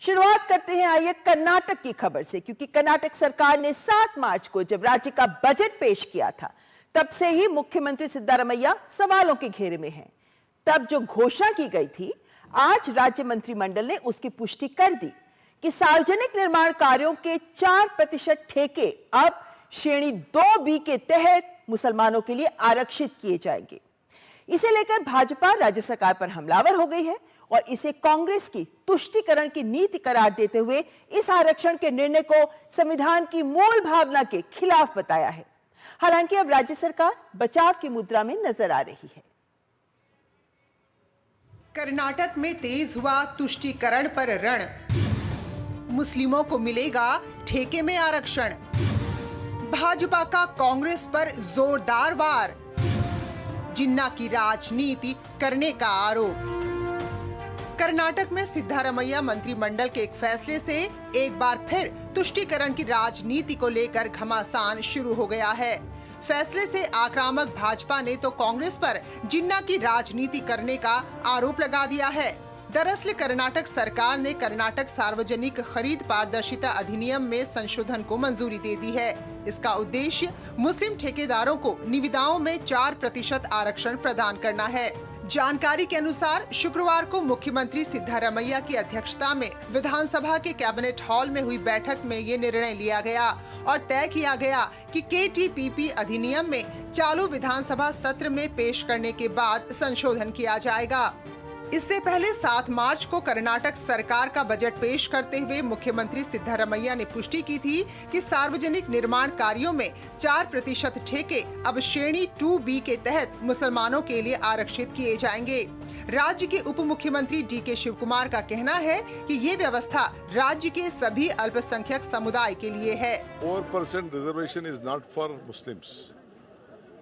शुरुआत करते हैं आइए कर्नाटक की खबर से, क्योंकि कर्नाटक सरकार ने 7 मार्च को जब राज्य का बजट पेश किया था तब से ही मुख्यमंत्री सिद्धारमैया सवालों के घेरे में हैं। तब जो घोषणा की गई थी, आज राज्य मंत्रिमंडल ने उसकी पुष्टि कर दी कि सार्वजनिक निर्माण कार्यों के 4% ठेके अब श्रेणी 2B के तहत मुसलमानों के लिए आरक्षित किए जाएंगे। इसे लेकर भाजपा राज्य सरकार पर हमलावर हो गई है और इसे कांग्रेस की तुष्टीकरण की नीति करार देते हुए इस आरक्षण के निर्णय को संविधान की मूल भावना के खिलाफ बताया है। हालांकि अब राज्य सरकार बचाव की मुद्रा में नजर आ रही है। कर्नाटक में तेज हुआ तुष्टीकरण पर रण, मुस्लिमों को मिलेगा ठेके में आरक्षण। भाजपा का कांग्रेस पर जोरदार वार, जिन्ना की राजनीति करने का आरोप। कर्नाटक में सिद्धारमैया मंत्रिमंडल के एक फैसले से एक बार फिर तुष्टीकरण की राजनीति को लेकर घमासान शुरू हो गया है। फैसले से आक्रामक भाजपा ने तो कांग्रेस पर जिन्ना की राजनीति करने का आरोप लगा दिया है। दरअसल कर्नाटक सरकार ने कर्नाटक सार्वजनिक खरीद पारदर्शिता अधिनियम में संशोधन को मंजूरी दे दी है। इसका उद्देश्य मुस्लिम ठेकेदारों को निविदाओं में 4% आरक्षण प्रदान करना है। जानकारी के अनुसार शुक्रवार को मुख्यमंत्री सिद्धारमैया की अध्यक्षता में विधानसभा के कैबिनेट हॉल में हुई बैठक में ये निर्णय लिया गया और तय किया गया कि KTPP अधिनियम में चालू विधानसभा सत्र में पेश करने के बाद संशोधन किया जाएगा। इससे पहले 7 मार्च को कर्नाटक सरकार का बजट पेश करते हुए मुख्यमंत्री सिद्धारमैया ने पुष्टि की थी कि सार्वजनिक निर्माण कार्यों में 4% ठेके अब श्रेणी 2B के तहत मुसलमानों के लिए आरक्षित किए जाएंगे। राज्य के उप मुख्यमंत्री DK शिवकुमार का कहना है कि ये व्यवस्था राज्य के सभी अल्पसंख्यक समुदाय के लिए है। 4% reservation is not for Muslims,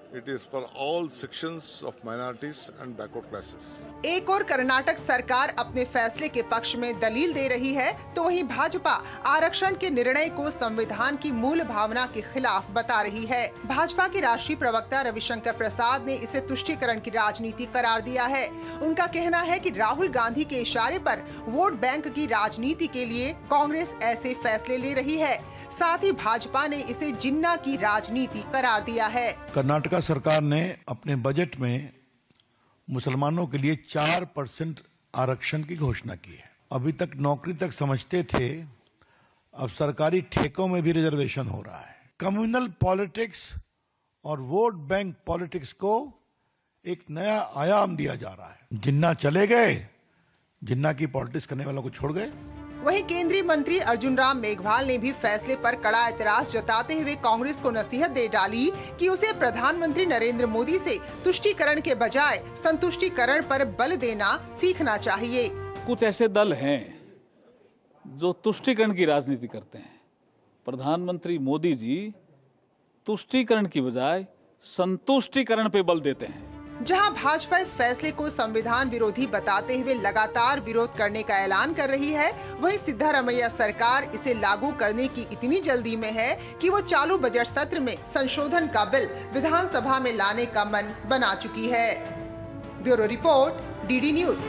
It is for all sections of minorities and backward classes. एक और कर्नाटक सरकार अपने फैसले के पक्ष में दलील दे रही है, तो वहीं भाजपा आरक्षण के निर्णय को संविधान की मूल भावना के खिलाफ बता रही है। भाजपा के राष्ट्रीय प्रवक्ता रविशंकर प्रसाद ने इसे तुष्टीकरण की राजनीति करार दिया है। उनका कहना है कि राहुल गांधी के इशारे पर वोट बैंक की राजनीति के लिए कांग्रेस ऐसे फैसले ले रही है। साथ ही भाजपा ने इसे जिन्ना की राजनीति करार दिया है। कर्नाटक सरकार ने अपने बजट में मुसलमानों के लिए 4% आरक्षण की घोषणा की है। अभी तक नौकरी तक समझते थे, अब सरकारी ठेकों में भी रिजर्वेशन हो रहा है। कम्युनल पॉलिटिक्स और वोट बैंक पॉलिटिक्स को एक नया आयाम दिया जा रहा है। जिन्ना चले गए, जिन्ना की पॉलिटिक्स करने वालों को छोड़ गए। वहीं केंद्रीय मंत्री अर्जुन राम मेघवाल ने भी फैसले पर कड़ा एतराज जताते हुए कांग्रेस को नसीहत दे डाली कि उसे प्रधानमंत्री नरेंद्र मोदी से तुष्टीकरण के बजाय संतुष्टीकरण पर बल देना सीखना चाहिए। कुछ ऐसे दल हैं जो तुष्टीकरण की राजनीति करते हैं। प्रधानमंत्री मोदी जी तुष्टीकरण की बजाय संतुष्टीकरण पे बल देते हैं। जहां भाजपा इस फैसले को संविधान विरोधी बताते हुए लगातार विरोध करने का ऐलान कर रही है, वहीं सिद्धारमैया सरकार इसे लागू करने की इतनी जल्दी में है कि वो चालू बजट सत्र में संशोधन का बिल विधानसभा में लाने का मन बना चुकी है। Bureau report, DD news.